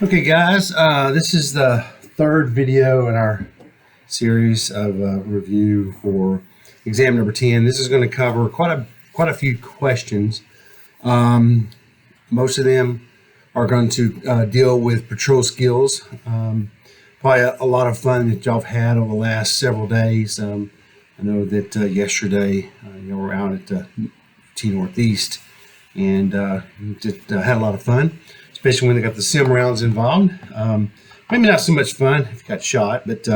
Okay, guys, this is the third video in our series of review for exam number 10. This is going to cover quite a few questions. Most of them are going to deal with patrol skills. Probably a lot of fun that y'all have had over the last several days. I know that yesterday you were out at T Northeast and just had a lot of fun, especially when they got the sim rounds involved. Maybe not so much fun if you got shot, but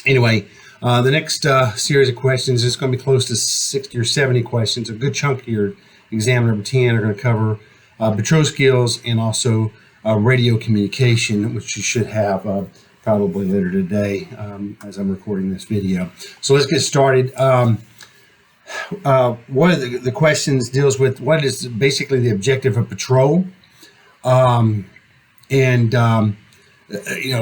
anyway, the next series of questions is going to be close to 60 or 70 questions. A good chunk of your exam number 10 are going to cover patrol skills and also radio communication, which you should have probably later today as I'm recording this video. So let's get started. One of the questions deals with what is basically the objective of patrol. The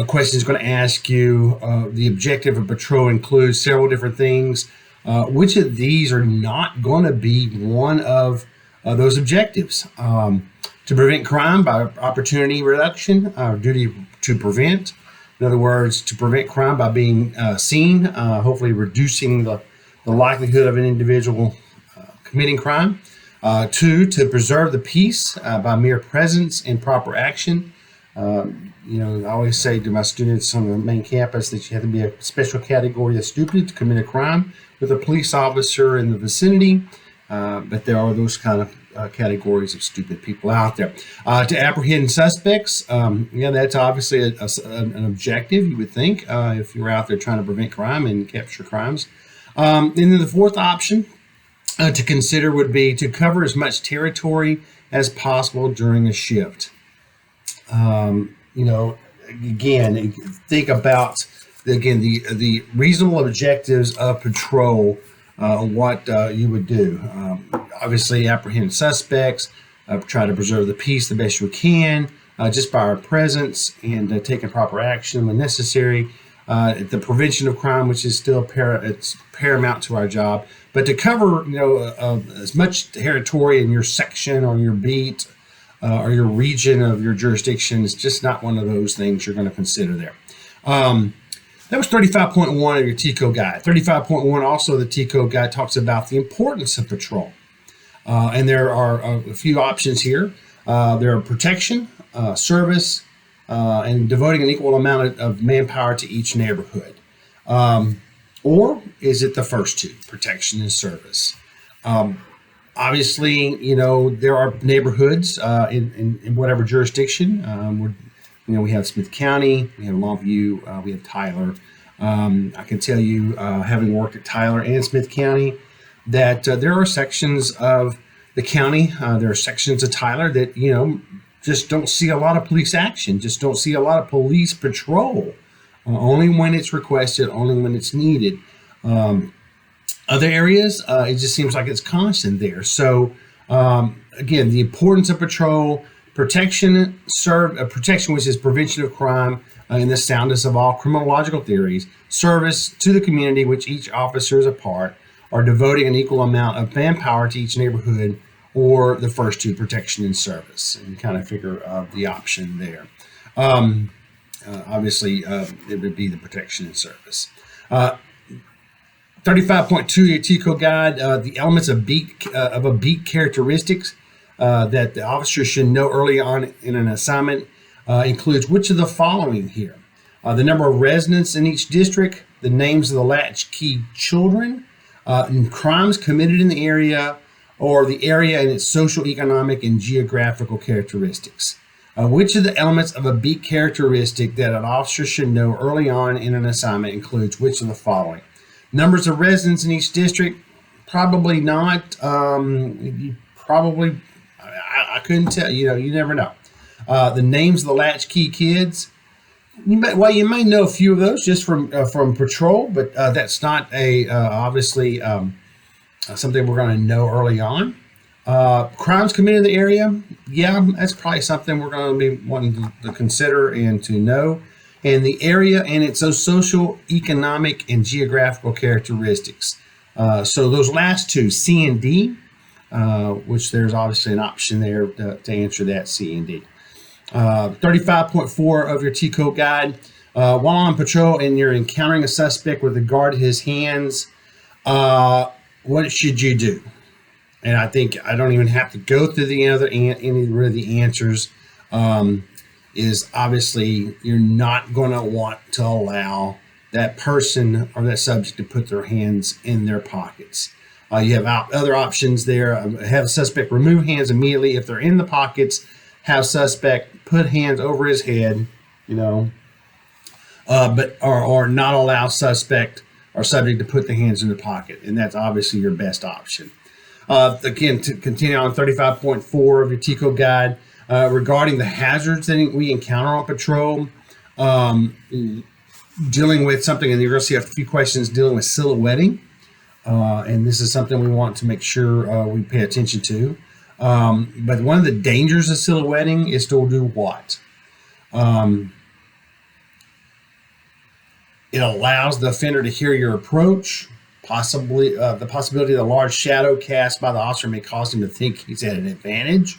question is going to ask you the objective of patrol includes several different things. Which of these are not going to be one of those objectives? To prevent crime by opportunity reduction, duty to prevent. In other words, to prevent crime by being seen, hopefully reducing the likelihood of an individual committing crime. Two, to preserve the peace by mere presence and proper action. I always say to my students on the main campus that you have to be a special category of stupid to commit a crime with a police officer in the vicinity. But there are those kind of categories of stupid people out there. To apprehend suspects, that's obviously an objective, you would think, if you're out there trying to prevent crime and capture crimes. And then the fourth option to consider would be to cover as much territory as possible during a shift. Again, think about the reasonable objectives of patrol. What you would do. Obviously, apprehend suspects, try to preserve the peace the best you can, just by our presence and taking proper action when necessary. The prevention of crime, which is still it's paramount to our job. But to cover, as much territory in your section or your beat or your region of your jurisdiction is just not one of those things you're going to consider there. That was 35.1 of your TCO guide. 35.1 also, the TCO guide talks about the importance of patrol. And there are a few options here. There are protection, service, and devoting an equal amount of manpower to each neighborhood. Or is it the first two, protection and service? Obviously, there are neighborhoods in whatever jurisdiction. We have Smith County, we have Longview, we have Tyler. I can tell you, having worked at Tyler and Smith County, that there are sections of the county, there are sections of Tyler that, just don't see a lot of police action, just don't see a lot of police patrol, only when it's requested, only when it's needed. Other areas, it just seems like it's constant there. So, again, the importance of patrol. Protection, which is prevention of crime and the soundness of all criminological theories. Service to the community, which each officer is a part, are devoting an equal amount of manpower to each neighborhood, or the first two, protection and service. And you kind of figure the option there. Obviously, it would be the protection and service. 35.2, your TCO guide, the elements of a beat characteristics that the officer should know early on in an assignment includes which of the following here? The number of residents in each district, the names of the latchkey children, and crimes committed in the area, or the area and its social, economic, and geographical characteristics. Which of the elements of a beat characteristic that an officer should know early on in an assignment includes which of the following? Numbers of residents in each district? Probably not. I couldn't tell. You never know. The names of the latchkey kids. You may know a few of those just from patrol, but that's not obviously something we're going to know early on. Crimes committed in the area. Yeah, that's probably something we're going to be wanting to consider and to know. And the area and its social, economic, and geographical characteristics. So those last two, C and D. Which there's obviously an option there to answer that, C and D. 35.4 of your T code guide. While on patrol and you're encountering a suspect with regard to his hands, what should you do? And I think I don't even have to go through any of the answers. Is obviously you're not going to want to allow that person or that subject to put their hands in their pockets. You have other options there. Have a suspect remove hands immediately if they're in the pockets. Have suspect put hands over his head, or not allow suspect or subject to put the hands in the pocket, and that's obviously your best option. Again, to continue on 35.4 of your TCO guide, regarding the hazards that we encounter on patrol, dealing with something, and you're going to see a few questions dealing with silhouetting, and this is something we want to make sure we pay attention to. But one of the dangers of silhouetting is to do what? It allows the offender to hear your approach. Possibly, the possibility of a large shadow cast by the officer may cause him to think he's at an advantage.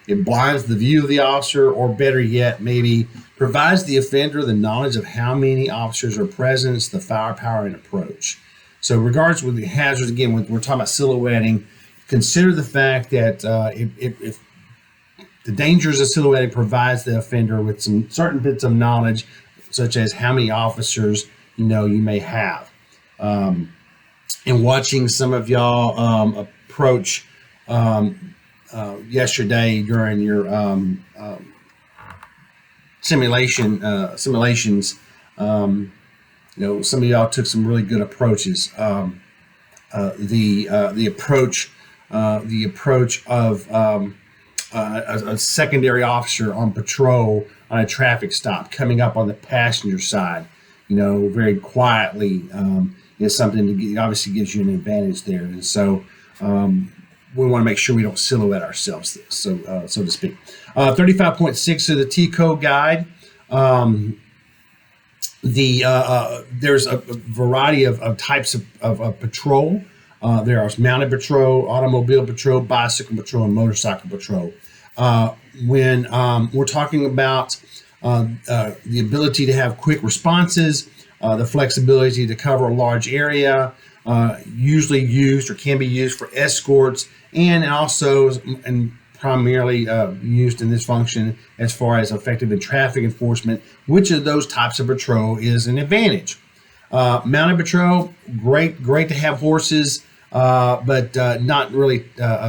It blinds the view of the officer, or better yet, maybe provides the offender the knowledge of how many officers are present, the firepower, and approach. So, regards with the hazards, again, when we're talking about silhouetting, consider the fact that if the dangers of silhouetting provides the offender with some certain bits of knowledge, such as how many officers you may have. And watching some of y'all approach yesterday during your simulations, some of y'all took some really good approaches. The approach of a secondary officer on patrol on a traffic stop coming up on the passenger side, very quietly, is something that obviously gives you an advantage there. And so we want to make sure we don't silhouette ourselves, so to speak. 35.6 of the T code guide. There's a variety of types of patrol. There are mounted patrol, automobile patrol, bicycle patrol, and motorcycle patrol. When we're talking about the ability to have quick responses, the flexibility to cover a large area, usually used or can be used for escorts, and also and primarily used in this function as far as effective in traffic enforcement. Which of those types of patrol is an advantage? Mounted patrol, great to have horses, but not really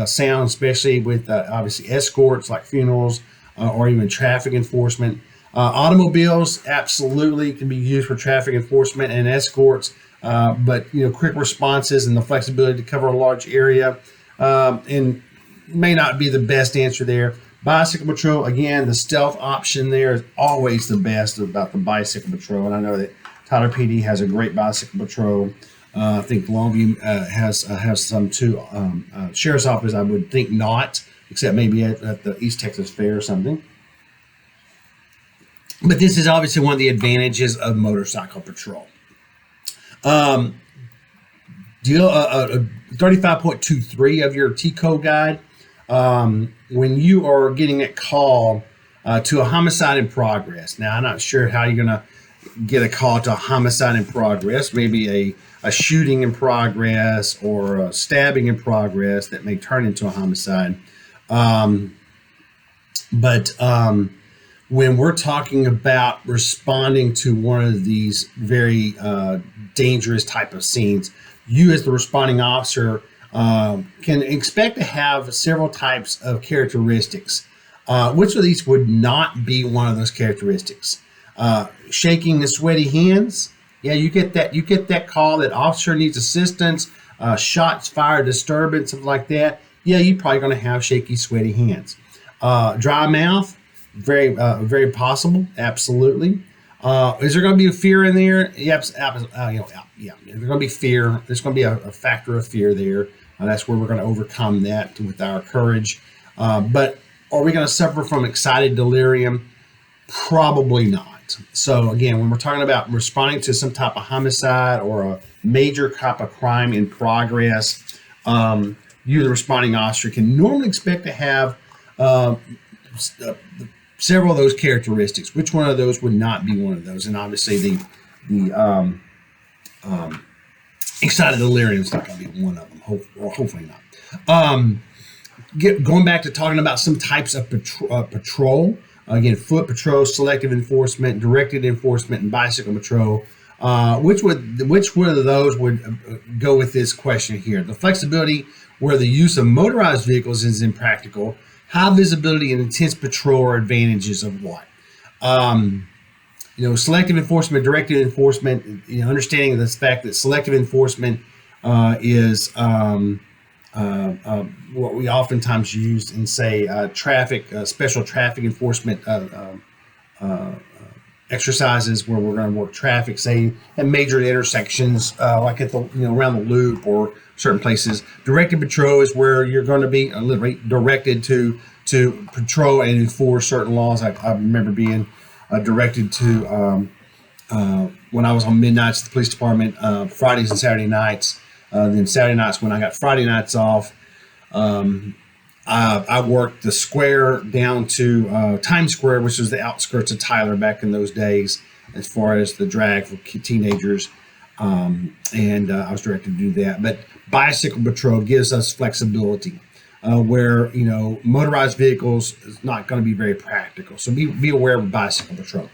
sound, especially with obviously escorts like funerals or even traffic enforcement. Automobiles absolutely can be used for traffic enforcement and escorts, but quick responses and the flexibility to cover a large area and may not be the best answer there. Bicycle patrol, again, the stealth option there is always the best about the bicycle patrol, and I know that Tyler PD has a great bicycle patrol. I think Longview has some too. Sheriff's Office, I would think not, except maybe at the East Texas Fair or something. But this is obviously one of the advantages of motorcycle patrol. 35.23 of your T code guide. When you are getting a call to a homicide in progress. Now, I'm not sure how you're going to get a call to a homicide in progress, maybe a shooting in progress or a stabbing in progress that may turn into a homicide. But when we're talking about responding to one of these very dangerous type of scenes, you as the responding officer can expect to have several types of characteristics. Which of these would not be one of those characteristics? Shaking the sweaty hands. Yeah, you get that call that officer needs assistance, shots fired, disturbance, something like that. Yeah, you're probably going to have shaky, sweaty hands. Dry mouth, very possible, absolutely. Is there going to be a fear in there? Yep, yeah. There's going to be fear. There's going to be a factor of fear there. That's where we're going to overcome that with our courage. But are we going to suffer from excited delirium? Probably not. So again, when we're talking about responding to some type of homicide or a major type of crime in progress, you, the responding officer, can normally expect to have several of those characteristics. Which one of those would not be one of those? And obviously the excited delirium is not going to be one of them. Hopefully not. Going back to talking about some types of patrol. Again, foot patrol, selective enforcement, directed enforcement, and bicycle patrol. Which one of those would go with this question here? The flexibility where the use of motorized vehicles is impractical. High visibility and intense patrol are advantages of what? Selective enforcement, directed enforcement. Understanding the fact that selective enforcement is what we oftentimes use in, say, special traffic enforcement exercises, where we're going to work traffic, say, at major intersections, like at the around the loop or certain places. Directed patrol is where you're going to be literally directed to patrol and enforce certain laws. I remember being directed to when I was on midnights at the police department, Fridays and Saturday nights. Then Saturday nights, when I got Friday nights off, I worked the square down to Times Square, which was the outskirts of Tyler back in those days, as far as the drag for teenagers. And I was directed to do that. But bicycle patrol gives us flexibility, where motorized vehicles is not going to be very practical. So be aware of bicycle patrol.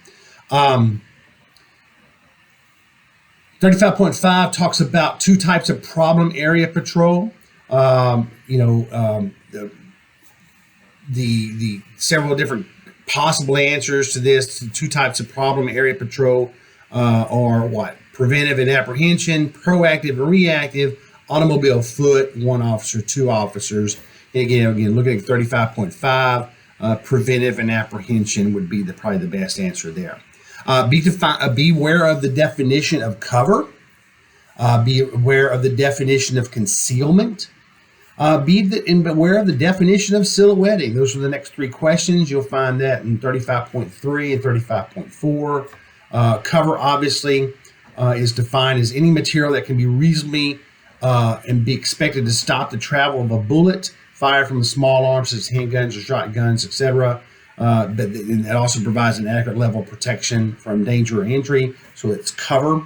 35.5 talks about two types of problem area patrol. The several different possible answers to this. Two types of problem area patrol are what? Preventive and apprehension, proactive and reactive, automobile, foot, one officer, two officers. And again, looking at 35.5, preventive and apprehension would be probably the best answer there. Be aware of the definition of cover. Be aware of the definition of concealment. Be aware of the definition of silhouetting. Those are the next three questions. You'll find that in 35.3 and 35.4. Cover, obviously, is defined as any material that can be reasonably and be expected to stop the travel of a bullet fired from a small arms, such as handguns or shotguns, etc. But it also provides an adequate level of protection from danger or injury. So it's cover.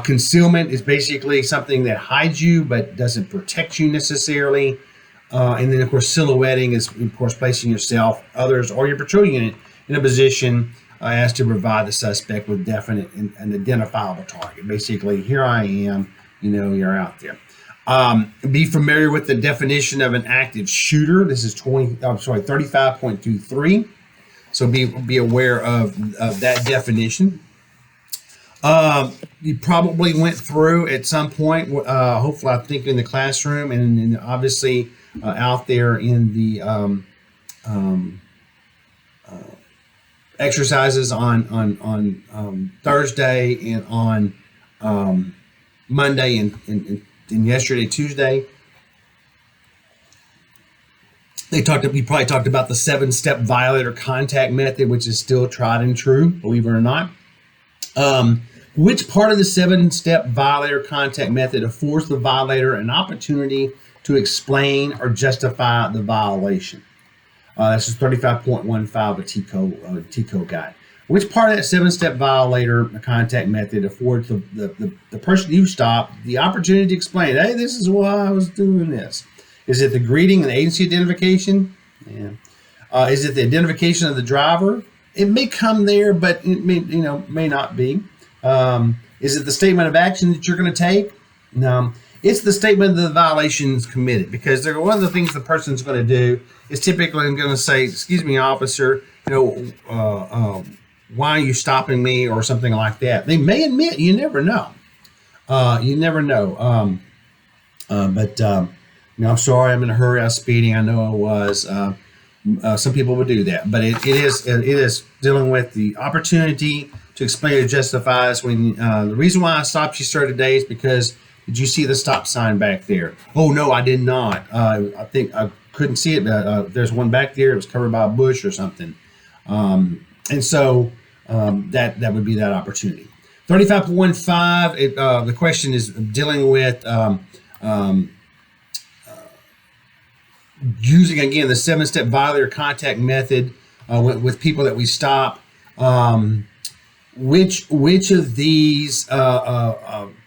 Concealment is basically something that hides you but doesn't protect you necessarily. And then, of course, silhouetting is, of course, placing yourself, others, or your patrol unit in a position as to provide the suspect with definite and identifiable target. Basically, here I am, you're out there. Be familiar with the definition of an active shooter. This is 35.23. So be aware of that definition. You probably went through at some point, hopefully, I think, in the classroom and obviously out there in the exercises on Thursday and on Monday and yesterday, Tuesday. We probably talked about the 7-step violator contact method, which is still tried and true, believe it or not. Which part of the 7-step violator contact method affords the violator an opportunity to explain or justify the violation? This is 35.15 of TCO guide. Which part of that 7-step violator contact method affords the person you stopped the opportunity to explain, hey, this is why I was doing this? Is it the greeting and agency identification? Yeah. Is it the identification of the driver? It may come there, but it may not be. Is it the statement of action that you're going to take? No. It's the statement that the violation's committed, because one of the things the person's going to do is typically going to say, excuse me, officer, why are you stopping me, or something like that. They may admit, you never know. You never know. But I'm sorry, I'm in a hurry, I was speeding. I know I was. Some people would do that, but it is dealing with the opportunity to explain or justify us when the reason why I stopped you, sir, today is because, did you see the stop sign back there? Oh, no, I did not. I think I couldn't see it. There's one back there. It was covered by a bush or something. And so that would be that opportunity. 35.15, the question is dealing with using, again, the 7-step violator contact method with people that we stop. Which of these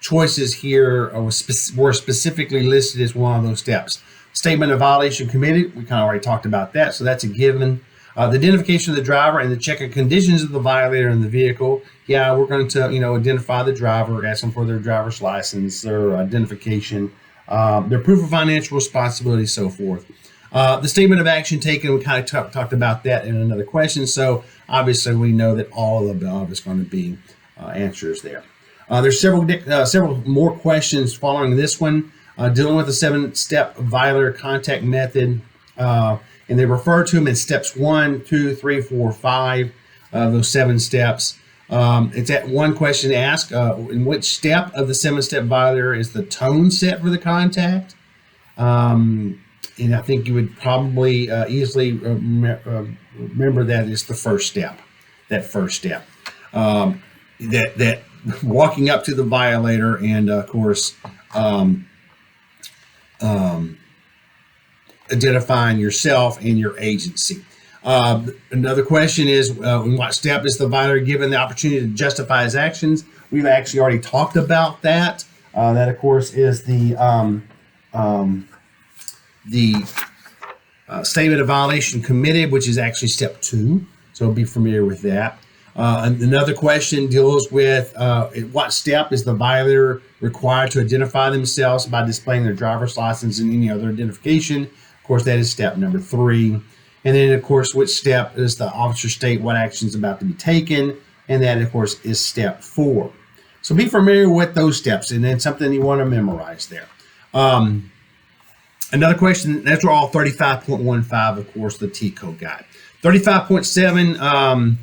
choices here were specifically listed as one of those steps? Statement of violation committed, we kind of already talked about that, so that's a given. The identification of the driver and the check of conditions of the violator in the vehicle. Yeah, we're going to identify the driver, ask them for their driver's license, their identification, their proof of financial responsibility, so forth. The statement of action taken, we kind of talked about that in another question. So obviously we know that all of the above is going to be answers there. There's several more questions following this one, dealing with the 7-step violator contact method. And they refer to them in steps 1, 2, 3, 4, 5, those 7 steps. It's at one question to ask, in which step of the 7-step violator is the tone set for the contact? And I think you would probably easily remember that it's the first step, that first step. That walking up to the violator and, of course, identifying yourself and your agency. Another question is, in what step is the violator given the opportunity to justify his actions? We've actually already talked about that. That, of course, is the statement of violation committed, which is actually step 2. So be familiar with that. Another question deals with at what step is the violator required to identify themselves by displaying their driver's license and any other identification. Of course, that is step number 3. And then, of course, which step does the officer state what action is about to be taken? And that, of course, is step 4. So be familiar with those steps, and then something you want to memorize there. Another question, that's all 35.15, of course, the T code guide. 35.7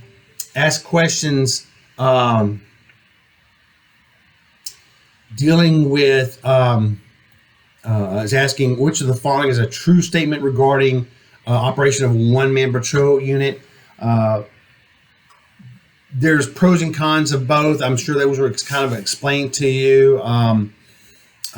ask questions dealing with, is asking which of the following is a true statement regarding operation of a one-man patrol unit. There's pros and cons of both. I'm sure those were kind of explained to you.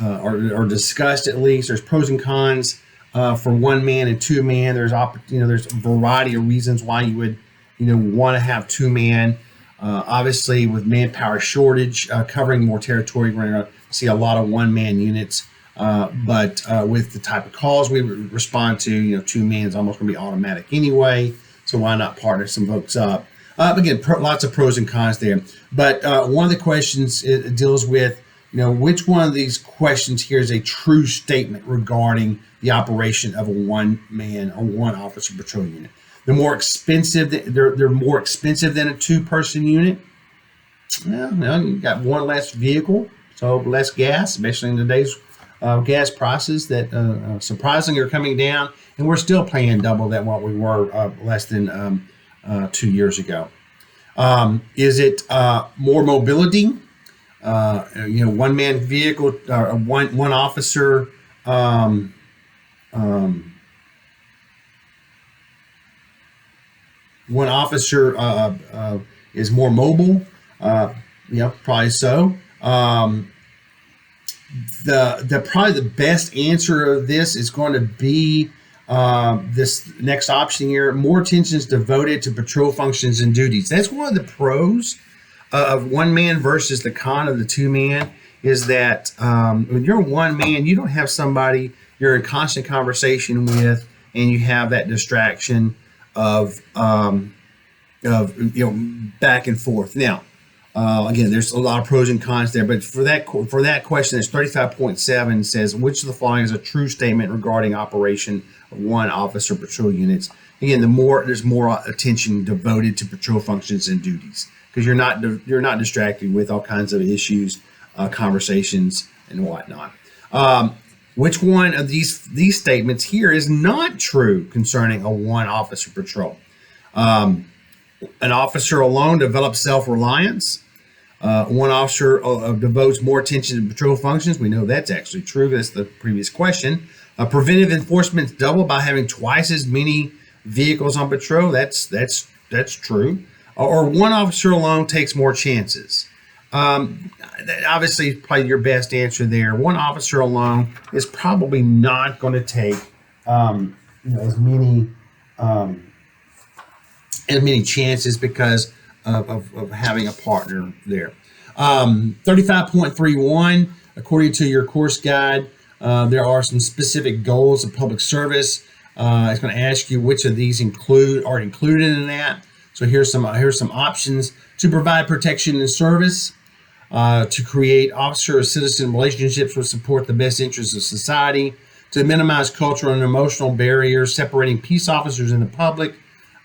Or discussed at least. There's pros and cons for 1-man and 2-man. There's there's a variety of reasons why you would want to have 2-man. Obviously, with manpower shortage, covering more territory, we're going to see a lot of 1-man units. But with the type of calls we respond to, 2-man is almost going to be automatic anyway. So why not partner some folks up? Again, lots of pros and cons there. But one of the questions it deals with. Which one of these questions here is a true statement regarding the operation of a 1-man or 1-officer patrol unit? They're more expensive. They're more expensive than a 2-person unit. Well, you got one less vehicle, so less gas, especially in today's gas prices that surprisingly are coming down, and we're still paying double that what we were less than 2 years ago. Is it more mobility? 1-man vehicle, one officer, one officer is more mobile. Probably so. The probably the best answer of this is going to be this next option here. More attention is devoted to patrol functions and duties. That's one of the pros of 1-man versus the con of the 2-man is that when you're 1-man, you don't have somebody you're in constant conversation with, and you have that distraction of back and forth. Now, again, there's a lot of pros and cons there, but for that question, it's 35.7 says which of the following is a true statement regarding operation of 1-officer patrol units. Again, there's more attention devoted to patrol functions and duties, because you're not distracted with all kinds of issues, conversations, and whatnot. Which one of these statements here is not true concerning a 1-officer patrol? An officer alone develops self-reliance. One officer devotes more attention to patrol functions. We know that's actually true. That's the previous question. Preventive enforcement is doubled by having twice as many vehicles on patrol. That's true. Or one officer alone takes more chances. Obviously, probably your best answer there. One officer alone is probably not going to take as many as many chances because of having a partner there. 35.31, according to your course guide, there are some specific goals of public service. It's going to ask you which of these are included in that. So here's some options: to provide protection and service, to create officer or citizen relationships which support the best interests of society, to minimize cultural and emotional barriers separating peace officers and the public.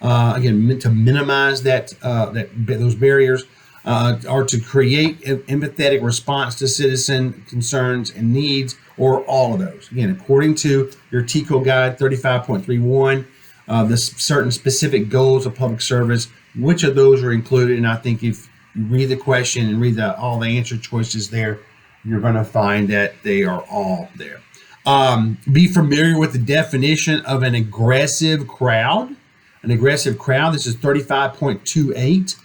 Again, to minimize those barriers, or to create an empathetic response to citizen concerns and needs, or all of those. Again, according to your TCO guide 35.31, the certain specific goals of public service, which of those are included? And I think if you read the question and read all the answer choices there, you're going to find that they are all there. Be familiar with the definition of an aggressive crowd. An aggressive crowd, this is 35.28.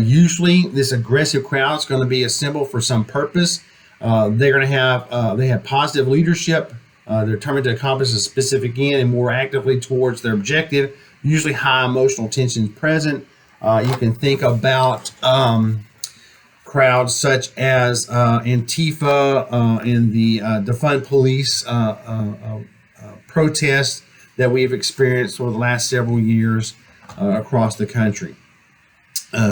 Usually this aggressive crowd is going to be assembled for some purpose. They're going to have they have positive leadership. They're determined to accomplish a specific end and more actively towards their objective. Usually high emotional tension present. You can think about crowds such as Antifa and the defund police protests that we've experienced over the last several years across the country.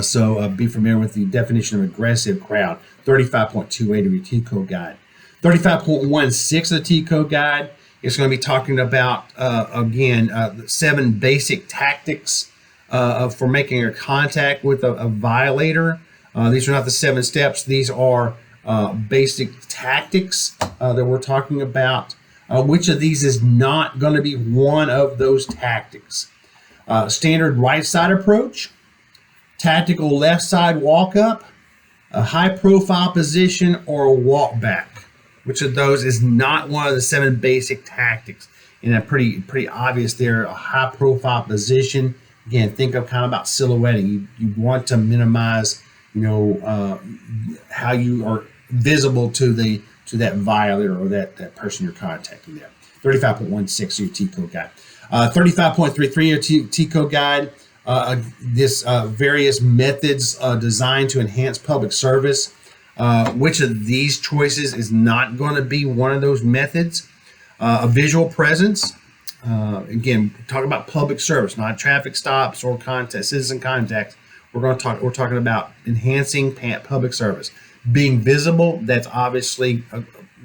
So be familiar with the definition of aggressive crowd, 35.28 of your T code guide. 35.16 of the T code guide is going to be talking about, again, 7 basic tactics for making a contact with a violator. These are not the 7 steps. These are basic tactics that we're talking about. Which of these is not going to be one of those tactics? Standard right side approach, tactical left side walk up, a high profile position, or a walk back. Which of those is not one of the 7 basic tactics? And a pretty obvious there, a high profile position. Again, think of kind of about silhouetting. You want to minimize, how you are visible to that violator or that person you're contacting there. 35.16 your T code guide. 35.33 your T code guide. This various methods designed to enhance public service. Which of these choices is not going to be one of those methods? A visual presence. Again, talk about public service, not traffic stops or citizen contacts. We're talking about enhancing public service. Being visible, that's obviously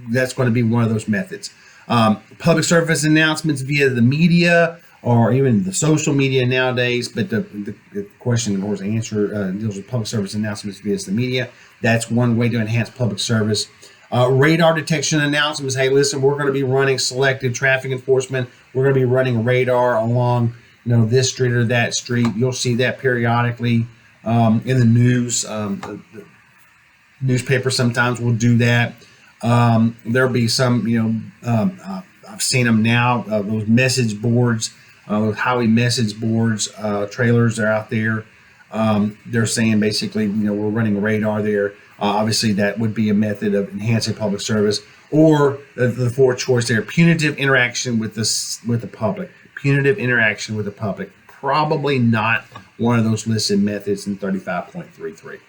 that's going to be one of those methods. Public service announcements via the media or even the social media nowadays, but the question, of course, answer deals with public service announcements via the media. That's one way to enhance public service. Radar detection announcements. Hey, listen, we're going to be running selective traffic enforcement. We're going to be running radar along, this street or that street. You'll see that periodically in the news. The newspaper sometimes will do that. There'll be some, I've seen them now. Those message boards, those highway message boards, trailers are out there. They're saying basically, we're running radar there. Obviously, that would be a method of enhancing public service. Or the fourth choice there, punitive interaction with the public. Punitive interaction with the public. Probably not one of those listed methods in 35.33.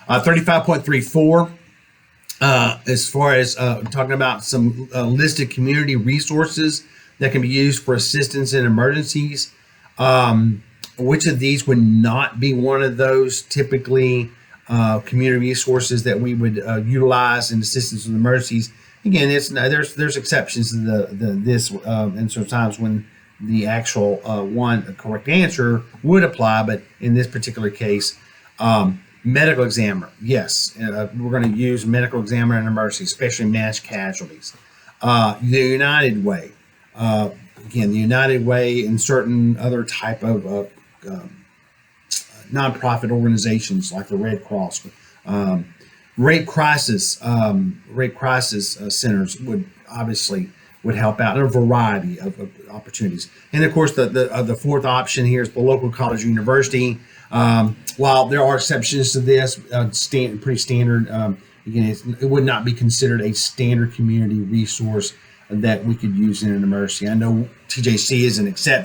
35.34, as far as talking about some listed community resources that can be used for assistance in emergencies. Which of these would not be one of those typically community resources that we would utilize in assistance in emergencies? Again, there's exceptions to this, and sometimes when the actual correct answer would apply, but in this particular case, medical examiner. Yes, we're going to use medical examiner in emergency, especially mass casualties. The United Way. Again, the United Way and certain other type of nonprofit organizations like the Red Cross, rape crisis centers would help out in a variety of opportunities. And of course, the fourth option here is the local college or university. While there are exceptions to this, pretty standard. Again, it would not be considered a standard community resource that we could use in an emergency. I know TJC is an exception.